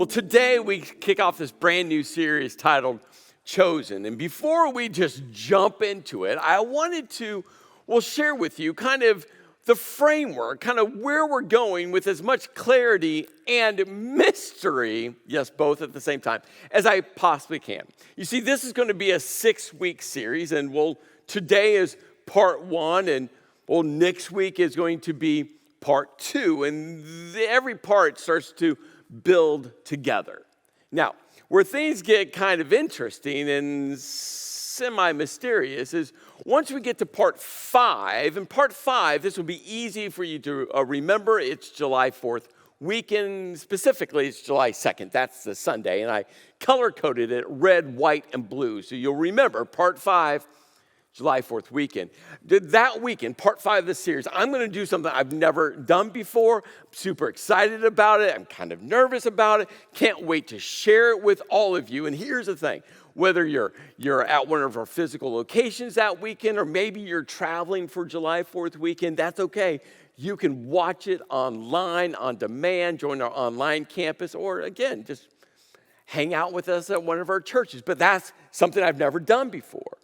Well, today we kick off this brand new series titled Chosen. And before we just jump into it, I wanted to, share with you kind of the framework, kind of where we're going with as much clarity and mystery, yes, both at the same time, as I possibly can. You see, this is going to be a 6-week series, and today is part 1, and next week is going to be part 2, and every part starts to build together. Now, where things get kind of interesting and semi-mysterious is once we get to part 5, and part 5, this will be easy for you to remember. It's July 4th weekend. Specifically, it's July 2nd. That's the Sunday, and I color-coded it red, white, and blue. So you'll remember part 5, July 4th weekend. That weekend, part 5 of this series, I'm going to do something I've never done before. I'm super excited about it. I'm kind of nervous about it. Can't wait to share it with all of you. And here's the thing. Whether you're at one of our physical locations that weekend, or maybe you're traveling for July 4th weekend, that's okay. You can watch it online, on demand, join our online campus, or again, just hang out with us at one of our churches. But that's something I've never done before.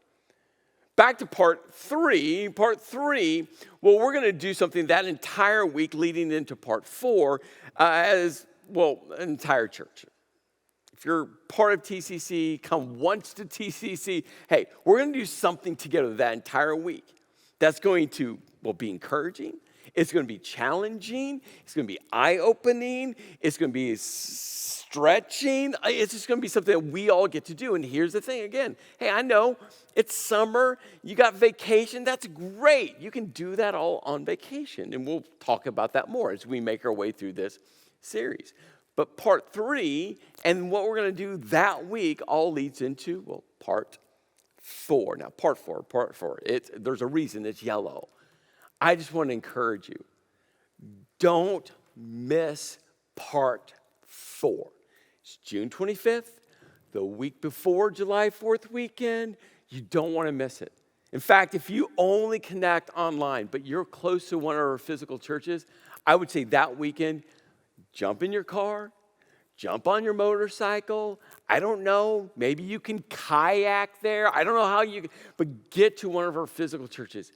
Back to part 3. Part 3, we're going to do something that entire week leading into part 4 as, an entire church. If you're part of TCC, come once to TCC, hey, we're going to do something together that entire week. That's going to, be encouraging. It's going to be challenging. It's going to be eye-opening. It's going to be stretching. It's just going to be something that we all get to do. And here's the thing again. Hey, I know it's summer. You got vacation. That's great. You can do that all on vacation. And we'll talk about that more as we make our way through this series. But part 3 and what we're going to do that week all leads into, part 4. Now, part 4. There's a reason it's yellow. I just want to encourage you. Don't miss part 4. It's June 25th, the week before July 4th weekend. You don't want to miss it. In fact, if you only connect online, but you're close to one of our physical churches, I would say that weekend, jump in your car, jump on your motorcycle. I don't know, maybe you can kayak there. I don't know how you can, but get to one of our physical churches.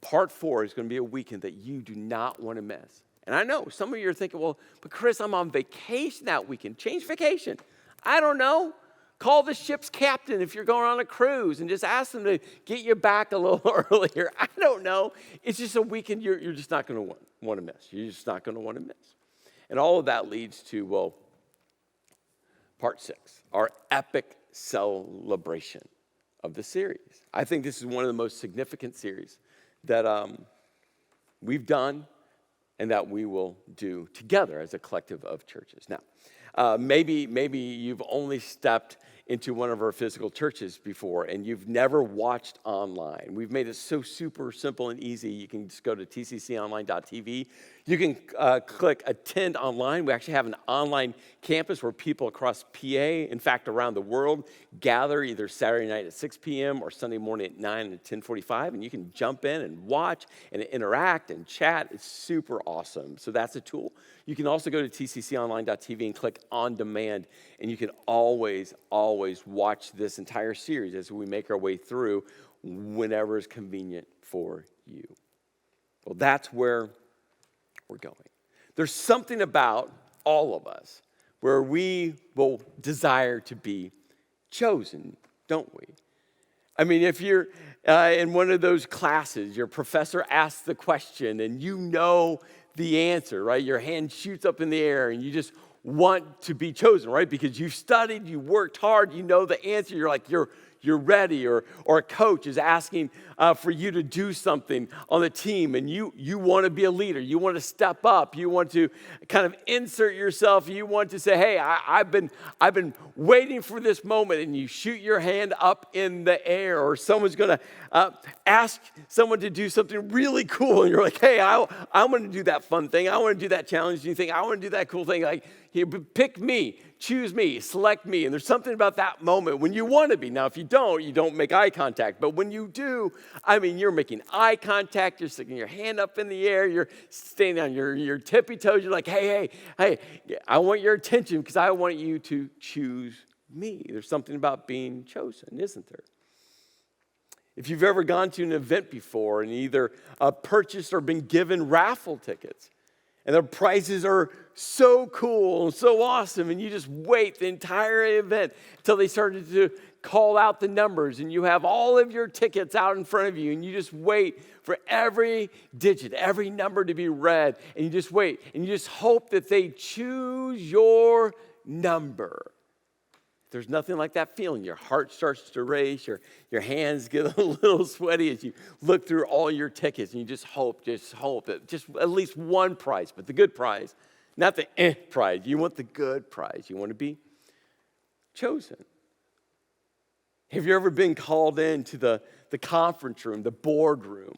Part 4 is going to be a weekend that you do not want to miss. And I know some of you are thinking, but Chris, I'm on vacation that weekend. Change vacation. I don't know. Call the ship's captain if you're going on a cruise and just ask them to get you back a little earlier. I don't know. It's just a weekend you're just not going to want to miss. You're just not going to want to miss. And all of that leads to, part 6, our epic celebration of the series. I think this is one of the most significant series that we've done and that we will do together as a collective of churches. Now, maybe you've only stepped into one of our physical churches before and you've never watched online. We've made it so super simple and easy. You can just go to tcconline.tv. You can click attend online. We actually have an online campus where people across PA, in fact, around the world, gather either Saturday night at 6 p.m. or Sunday morning at 9 and 10:45, and you can jump in and watch and interact and chat. It's super awesome. So that's a tool. You can also go to tcconline.tv and click on demand, and you can always watch this entire series as we make our way through whenever is convenient for you. Well, that's where we're going. There's something about all of us where we will desire to be chosen, don't we? I mean, if you're in one of those classes, your professor asks the question and you know the answer, right? Your hand shoots up in the air and you just want to be chosen, right? Because you've studied, you worked hard, you know the answer. You're like, you're ready, or a coach is asking for you to do something on the team, and you want to be a leader. You want to step up. You want to kind of insert yourself. You want to say, "Hey, I've been waiting for this moment," and you shoot your hand up in the air, or someone's going to ask someone to do something really cool, and you're like, "Hey, I want to do that fun thing. I want to do that challenge. You think I want to do that cool thing?" Like, pick me. choose me, select me. And there's something about that moment when you want to be. Now, if you don't make eye contact. But when you do, you're making eye contact. You're sticking your hand up in the air. You're standing on your tippy toes. You're like, hey, I want your attention because I want you to choose me. There's something about being chosen, isn't there? If you've ever gone to an event before and either purchased or been given raffle tickets, and their prizes are so cool and so awesome, and you just wait the entire event until they started to call out the numbers, and you have all of your tickets out in front of you, and you just wait for every digit, every number to be read, and you just wait, and you just hope that they choose your number. There's nothing like that feeling. Your heart starts to race. Your hands get a little sweaty as you look through all your tickets. And you just hope that just at least one prize, but the good prize, not the prize. You want the good prize. You want to be chosen. Have you ever been called into the conference room, the boardroom?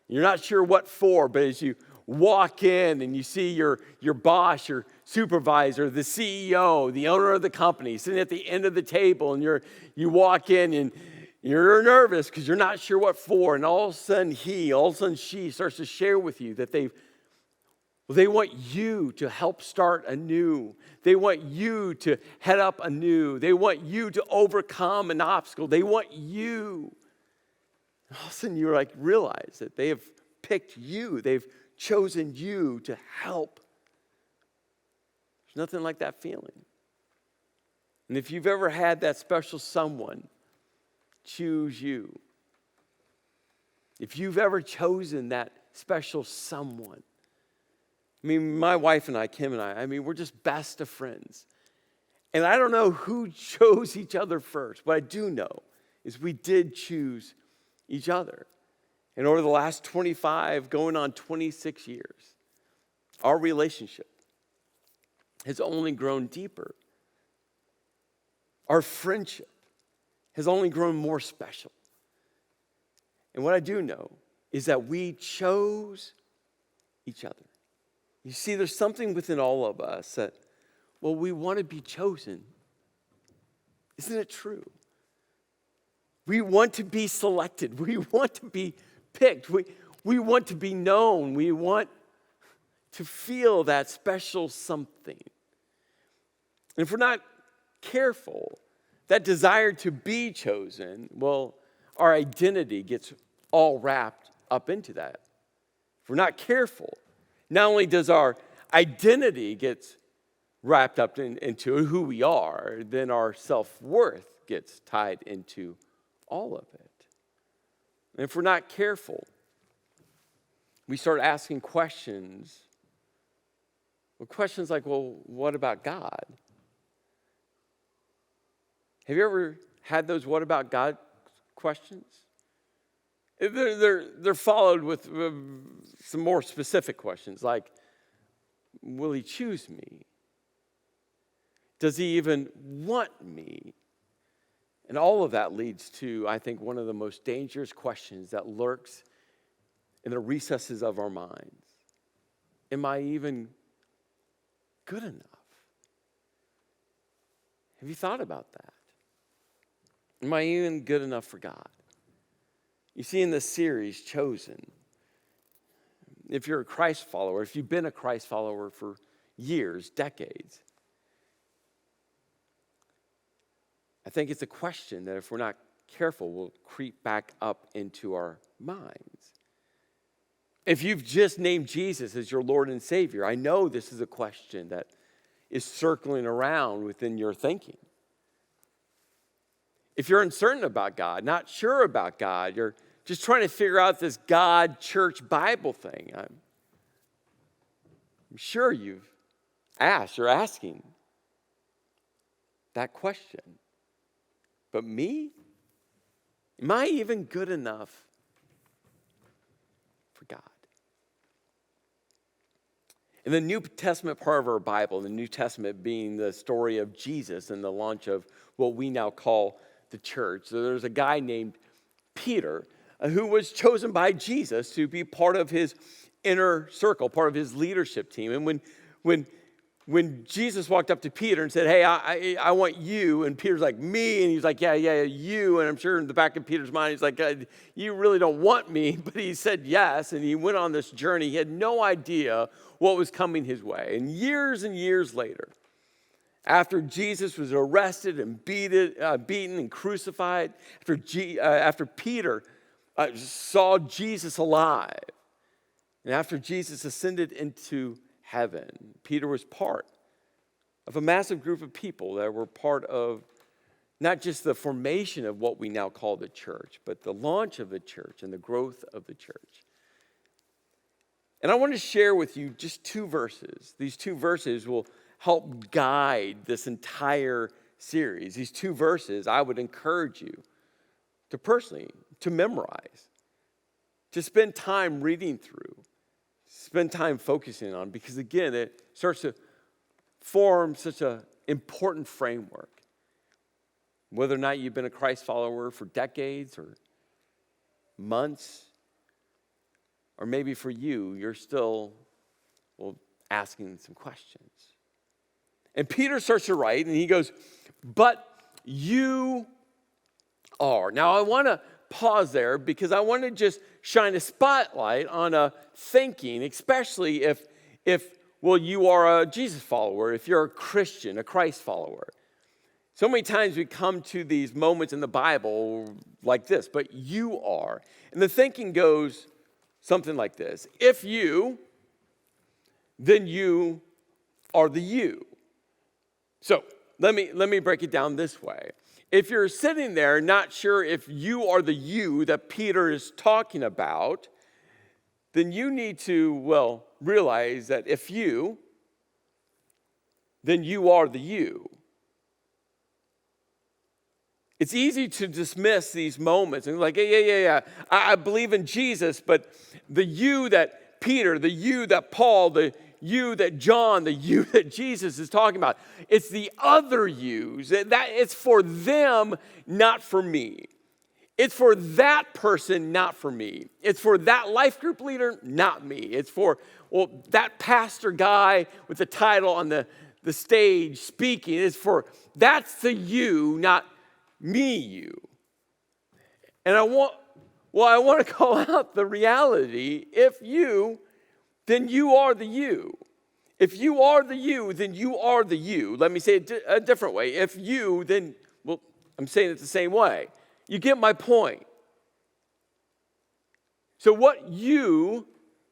You're not sure what for, but as you walk in and you see your boss, your supervisor, the CEO, the owner of the company sitting at the end of the table, and you walk in and you're nervous because you're not sure what for, and all of a sudden she starts to share with you that they want you to help start anew. They want you to head up anew. They want you to overcome an obstacle. They want you. And all of a sudden you realize that they have picked you. They've chosen you to help. There's nothing like that feeling. And if you've ever had that special someone choose you, if you've ever chosen that special someone, my wife and I, Kim and I, we're just best of friends. And I don't know who chose each other first. What I do know is we did choose each other. And over the last 25, going on 26 years, our relationship has only grown deeper. Our friendship has only grown more special. And what I do know is that we chose each other. You see, there's something within all of us that, we want to be chosen. Isn't it true? We want to be selected. We want to be picked. We want to be known. We want to feel that special something. And if we're not careful, that desire to be chosen, our identity gets all wrapped up into that. If we're not careful, not only does our identity get wrapped up into who we are, then our self-worth gets tied into all of it. And if we're not careful, we start asking questions. Questions like, what about God? Have you ever had those what about God questions? They're followed with some more specific questions like, will he choose me? Does he even want me? And all of that leads to, I think, one of the most dangerous questions that lurks in the recesses of our minds. Am I even good enough? Have you thought about that? Am I even good enough for God? You see, in this series, Chosen, if you're a Christ follower, if you've been a Christ follower for years, decades, I think it's a question that if we're not careful, will creep back up into our minds. If you've just named Jesus as your Lord and Savior, I know this is a question that is circling around within your thinking. If you're uncertain about God, not sure about God, you're just trying to figure out this God, church, Bible thing, I'm sure you're asking that question. But me? Am I even good enough for God? In the New Testament part of our Bible, the New Testament being the story of Jesus and the launch of what we now call the church, so there's a guy named Peter who was chosen by Jesus to be part of his inner circle, part of his leadership team. And when when Jesus walked up to Peter and said, hey, I want you, and Peter's like, me? And he's like, yeah, you. And I'm sure in the back of Peter's mind, he's like, you really don't want me. But he said yes, and he went on this journey. He had no idea what was coming his way. And years later, after Jesus was arrested and beaten and crucified, after Peter saw Jesus alive, and after Jesus ascended into heaven, Peter was part of a massive group of people that were part of not just the formation of what we now call the church, but the launch of the church and the growth of the church. And I want to share with you just 2 verses. These 2 verses will help guide this entire series. These 2 verses I would encourage you to personally, to memorize, to spend time reading through, spend time focusing on, because again, it starts to form such an important framework. Whether or not you've been a Christ follower for decades or months, or maybe for you, you're still, asking some questions. And Peter starts to write, and he goes, but you are. Now, I want to pause there because I want to just shine a spotlight on a thinking, especially if you are a Jesus follower, if you're a Christian, a Christ follower. So many times we come to these moments in the Bible like this, but you are. And the thinking goes something like this. If you, then you are the you. So let me break it down this way. If you're sitting there not sure if you are the you that Peter is talking about, then you need to, realize that if you, then you are the you. It's easy to dismiss these moments and like, yeah. I believe in Jesus, but the you that Peter, the you that Paul, the you that John, the you that Jesus is talking about, it's the other yous. That it's for them, not for me. It's for that person, not for me. It's for that life group leader, not me. It's for, that pastor guy with the title on the stage speaking. It's for, that's the you, not me, you. And I want to call out the reality. If you, then you are the you. If you are the you, then you are the you. Let me say it a different way. If you, then, I'm saying it the same way. You get my point. So what you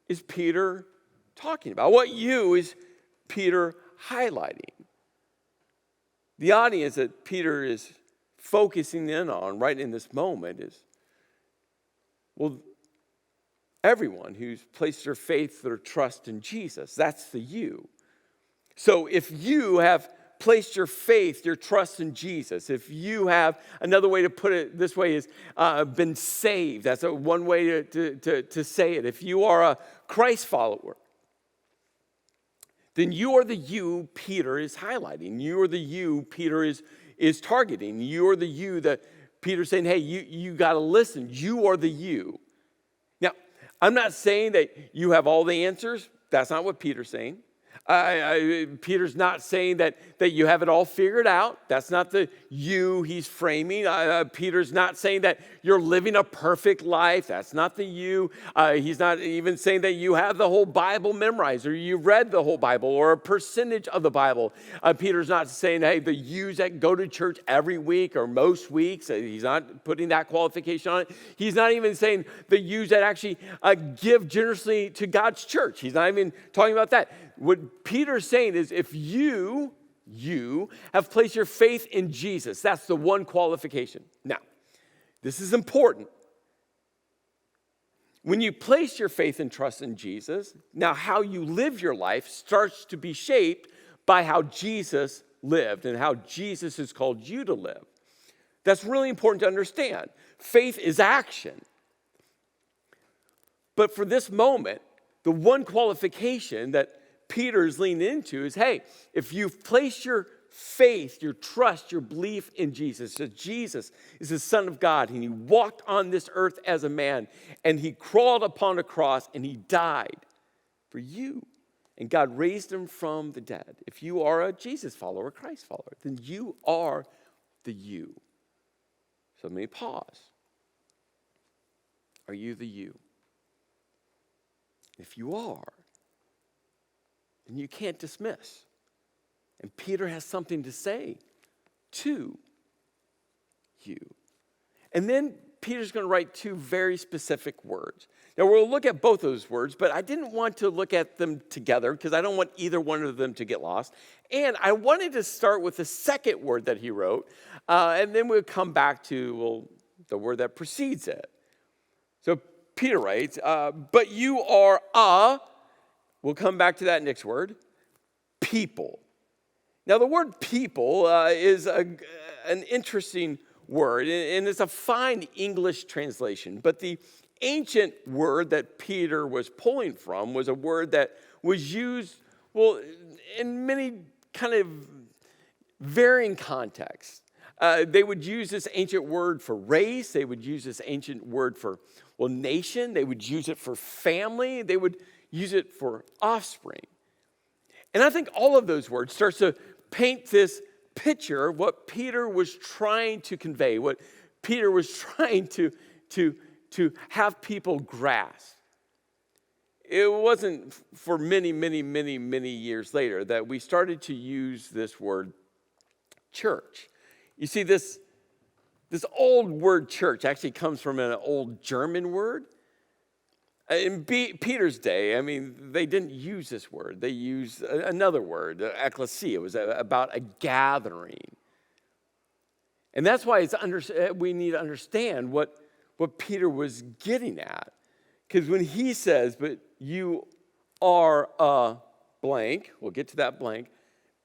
is Peter talking about? What you is Peter highlighting? The audience that Peter is focusing in on right in this moment is, everyone who's placed their faith, their trust in Jesus. That's the you. So if you have placed your faith, your trust in Jesus, if you have, another way to put it this way is been saved. That's one way to say it. If you are a Christ follower, then you are the you Peter is highlighting. You are the you Peter is targeting. You are the you that Peter's saying, hey, you got to listen. You are the you. Now, I'm not saying that you have all the answers. That's not what Peter's saying. Peter's not saying that you have it all figured out. That's not the you he's framing. Peter's not saying that you're living a perfect life. That's not the you. He's not even saying that you have the whole Bible memorized or you read the whole Bible or a percentage of the Bible. Peter's not saying, hey, the yous that go to church every week or most weeks. He's not putting that qualification on it. He's not even saying the yous that actually give generously to God's church. He's not even talking about that. What Peter's saying is if you have placed your faith in Jesus, that's the one qualification. Now, this is important. When you place your faith and trust in Jesus, now how you live your life starts to be shaped by how Jesus lived and how Jesus has called you to live. That's really important to understand. Faith is action. But for this moment, the one qualification that Peter's leaning into is, hey, if you've placed your faith, your trust, your belief in Jesus, that Jesus is the Son of God, and he walked on this earth as a man, and he crawled upon a cross, and he died for you and God raised him from the dead, if you are a Jesus follower, a Christ follower, then you are the you. So let me pause. Are you the you? If you are, then you can't dismiss. And Peter has something to say to you. And then Peter's going to write two very specific words. Now, we'll look at both those words, but I didn't want to look at them together because I don't want either one of them to get lost. And I wanted to start with the second word that he wrote, and then we'll come back to, the word that precedes it. So Peter writes, but you are we'll come back to that next word, people. Now, the word people is an interesting word, and it's a fine English translation, but the ancient word that Peter was pulling from was a word that was used, in many kind of varying contexts. They would use this ancient word for race. They would use this ancient word for, nation. They would use it for family. They would use it for offspring. And I think all of those words starts to paint this picture of what Peter was trying to convey, what Peter was trying to have people grasp. It wasn't for many, many, many, many years later that we started to use this word church. You see, this old word church actually comes from an old German word. In Peter's day, they didn't use this word. They used another word, ecclesia. It was about a gathering. And that's why we need to understand what Peter was getting at. Because when he says, but you are a blank, we'll get to that blank,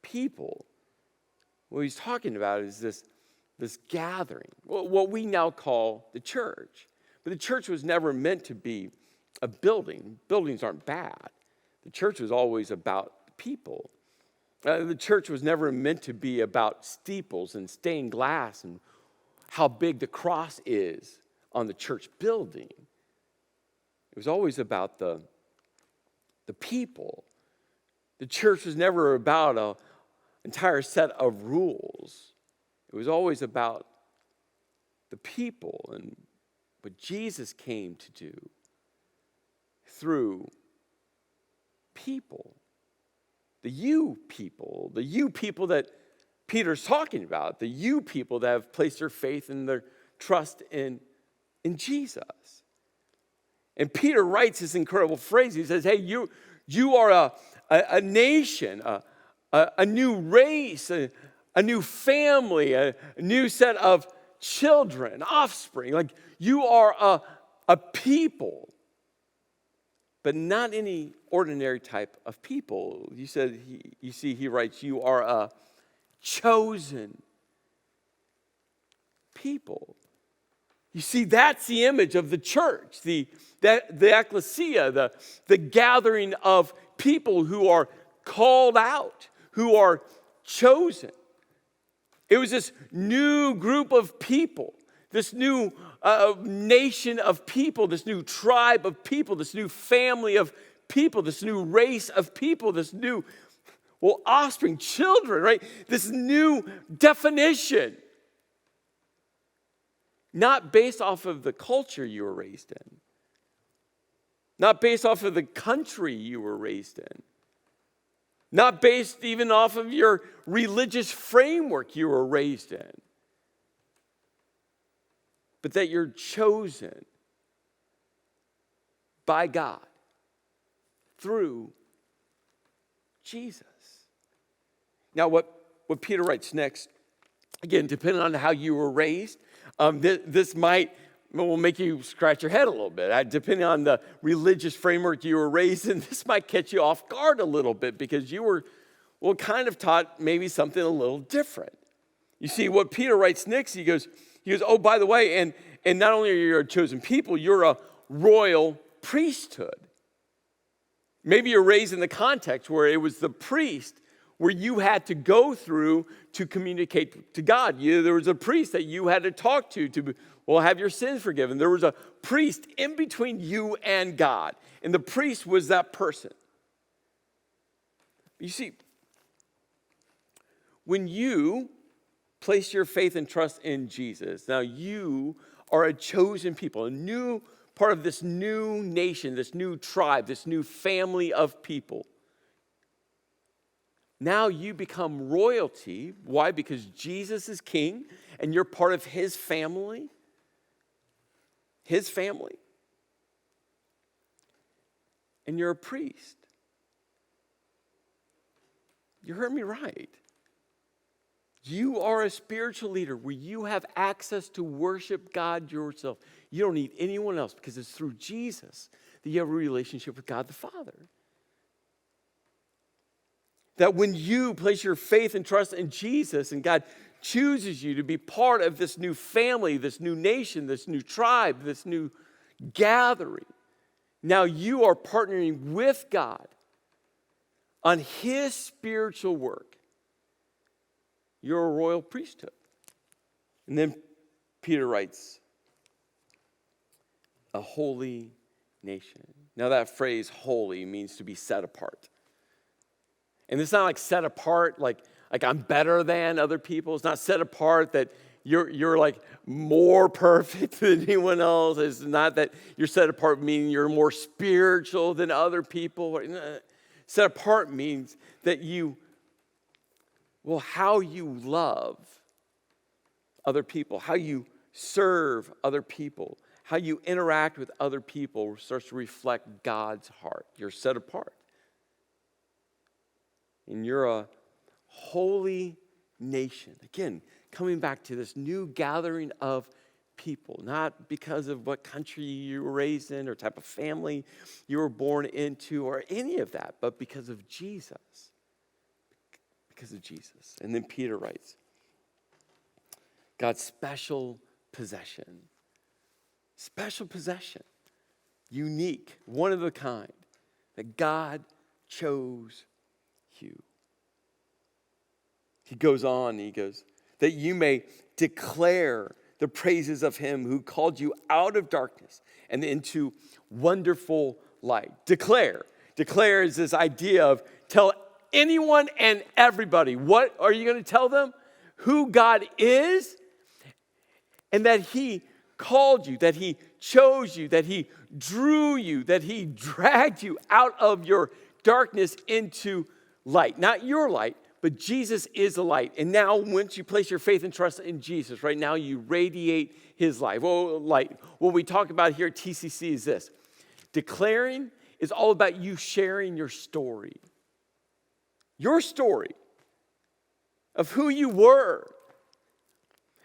people, what he's talking about is this gathering, what we now call the church. But the church was never meant to be a building. Buildings aren't bad. The church was always about people. The church was never meant to be about steeples and stained glass and how big the cross is on the church building. It was always about the people. The church was never about an entire set of rules. It was always about the people and what Jesus came to do through people. The you people that Peter's talking about, the you people that have placed their faith and their trust in Jesus. And Peter writes this incredible phrase. He says, hey, you are a nation, a new race, a new family, a new set of children, offspring. Like you are a people. But not any ordinary type of people. He writes, you are a chosen people. You see, that's the image of the church, the ecclesia, the gathering of people who are called out, who are chosen. It was this new group of people, this new nation of people, this new tribe of people, this new family of people, this new race of people, this new, offspring, children, right? This new definition. Not based off of the culture you were raised in. Not based off of the country you were raised in. Not based even off of your religious framework you were raised in. But that you're chosen by God through Jesus. Now, what Peter writes next, again, depending on how you were raised, this will make you scratch your head a little bit. Depending on the religious framework you were raised in, this might catch you off guard a little bit because you were, kind of taught maybe something a little different. You see, what Peter writes next, he goes, oh, by the way, and not only are you a chosen people, you're a royal priesthood. Maybe you're raised in the context where it was the priest where you had to go through to communicate to God. There was a priest that you had to talk to have your sins forgiven. There was a priest in between you and God, and the priest was that person. You see, when you place your faith and trust in Jesus, now you are a chosen people, a new part of this new nation, this new tribe, this new family of people. Now you become royalty. Why? Because Jesus is king and you're part of his family. His family. And you're a priest. You heard me right. You are a spiritual leader where you have access to worship God yourself. You don't need anyone else because it's through Jesus that you have a relationship with God the Father. That when you place your faith and trust in Jesus and God chooses you to be part of this new family, this new nation, this new tribe, this new gathering, now you are partnering with God on his spiritual work. You're a royal priesthood. And then Peter writes, a holy nation. Now that phrase holy means to be set apart. And it's not like set apart like I'm better than other people. It's not set apart that you're like more perfect than anyone else. It's not that you're set apart meaning you're more spiritual than other people. Set apart means that how you love other people, how you serve other people, how you interact with other people starts to reflect God's heart. You're set apart. And you're a holy nation. Again, coming back to this new gathering of people, not because of what country you were raised in or type of family you were born into or any of that, but because of Jesus. Because of Jesus. And then Peter writes, God's special possession. Special possession. Unique, one of a kind, that God chose you. He goes on, he goes, that you may declare the praises of him who called you out of darkness and into wonderful light. Declare. Declare is this idea of tell anyone and everybody. What are you going to tell them? Who God is and that he called you, that he chose you, that he drew you, that he dragged you out of your darkness into light. Not your light, but Jesus is the light. And now once you place your faith and trust in Jesus, right now you radiate his light. Light. What we talk about here at TCC is this. Declaring is all about you sharing your story. Your story of who you were.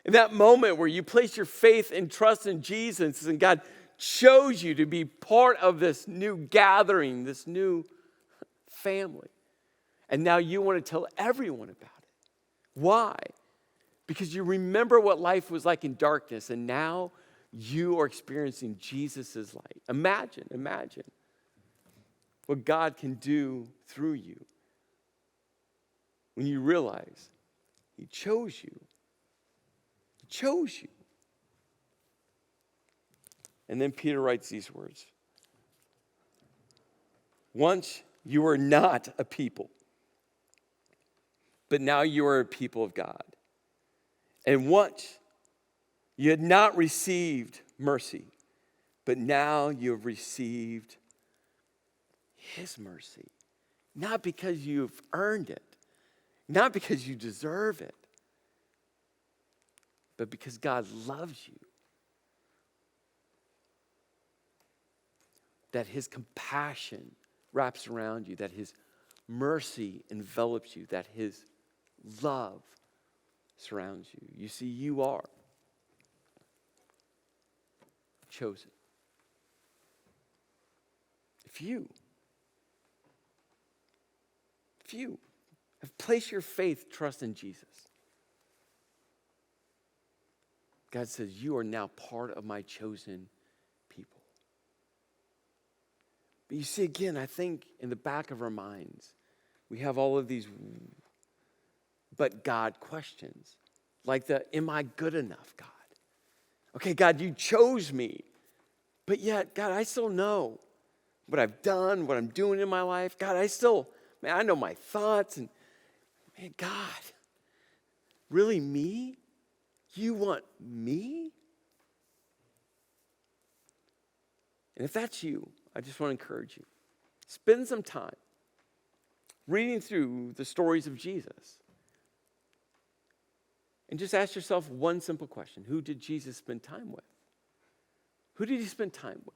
In that moment where you place your faith and trust in Jesus and God chose you to be part of this new gathering, this new family. And now you want to tell everyone about it. Why? Because you remember what life was like in darkness and now you are experiencing Jesus' light. Imagine what God can do through you when you realize he chose you. He chose you. And then Peter writes these words. Once you were not a people, but now you are a people of God. And once you had not received mercy, but now you have received his mercy. Not because you've earned it, not because you deserve it, but because God loves you. That his compassion wraps around you, that his mercy envelops you, that his love surrounds you. You see, you are chosen. If you have placed your faith, trust in Jesus, God says, you are now part of my chosen people. But you see, again, I think in the back of our minds, we have all of these but God questions. Like am I good enough, God? Okay, God, you chose me. But yet, God, I still know what I've done, what I'm doing in my life. God, Man, I know my thoughts, and man, God, really me? You want me? And if that's you, I just want to encourage you. Spend some time reading through the stories of Jesus. And just ask yourself one simple question. Who did Jesus spend time with? Who did he spend time with?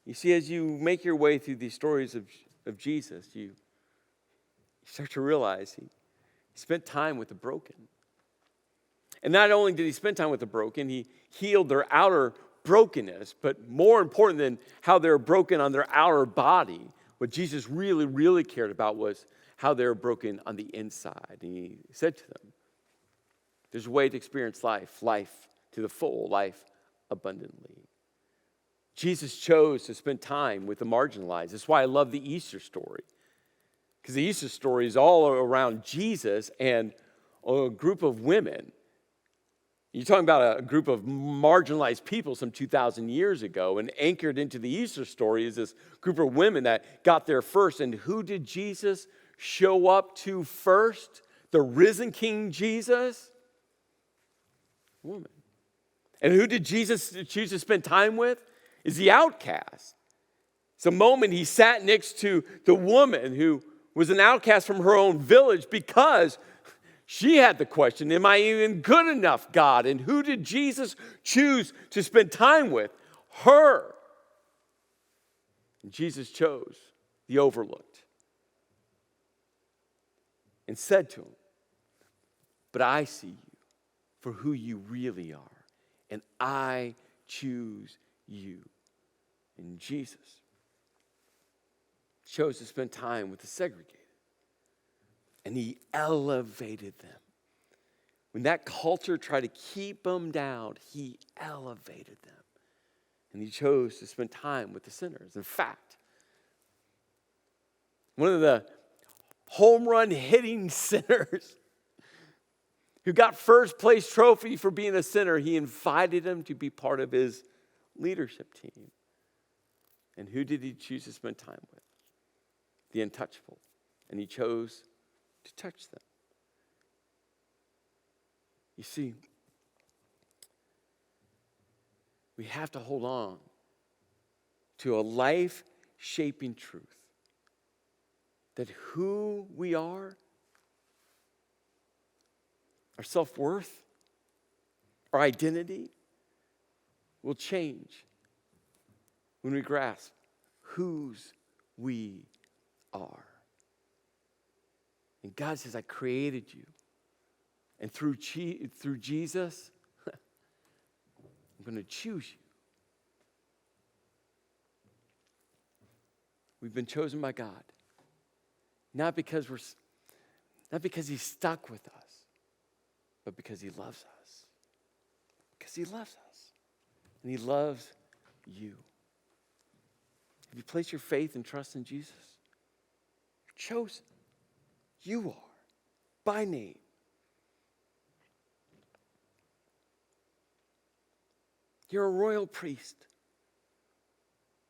You see, as you make your way through these stories of Jesus, you start to realize he spent time with the broken. And not only did he spend time with the broken, he healed their outer brokenness, but more important than how they're broken on their outer body, what Jesus really, really cared about was how they're broken on the inside. And he said to them, there's a way to experience life to the full, life abundantly. Jesus chose to spend time with the marginalized. That's why I love the Easter story. Because the Easter story is all around Jesus and a group of women. You're talking about a group of marginalized people some 2,000 years ago, and anchored into the Easter story is this group of women that got there first. And who did Jesus show up to first? The risen King Jesus? Woman. And who did Jesus choose to spend time with? Is the outcast. It's a moment he sat next to the woman who was an outcast from her own village because she had the question, am I even good enough, God? And who did Jesus choose to spend time with? Her. And Jesus chose the overlooked and said to him, but I see you for who you really are, and I choose you. And Jesus chose to spend time with the segregated. And he elevated them. When that culture tried to keep them down, he elevated them. And he chose to spend time with the sinners. In fact, one of the home run hitting sinners who got first place trophy for being a sinner, he invited him to be part of his leadership team. And who did he choose to spend time with? The untouchable. And he chose to touch them. You see, we have to hold on to a life-shaping truth that who we are, our self-worth, our identity will change when we grasp whose we are. And God says, I created you. And through Jesus, I'm going to choose you. We've been chosen by God. Not because he's stuck with us, but because he loves us. Because he loves us. And he loves you. Have you placed your faith and trust in Jesus? You're chosen. You are, by name. You're a royal priest,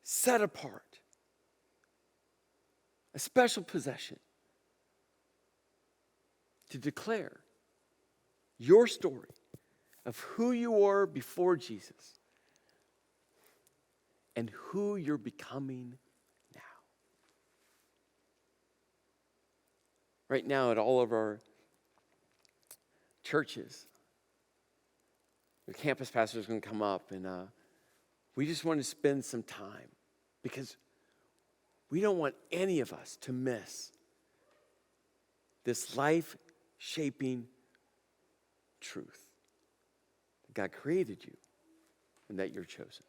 set apart, a special possession to declare your story of who you were before Jesus and who you're becoming now. Right now at all of our churches, the campus pastor is going to come up, and we just want to spend some time because we don't want any of us to miss this life-shaping truth that God created you and that you're chosen.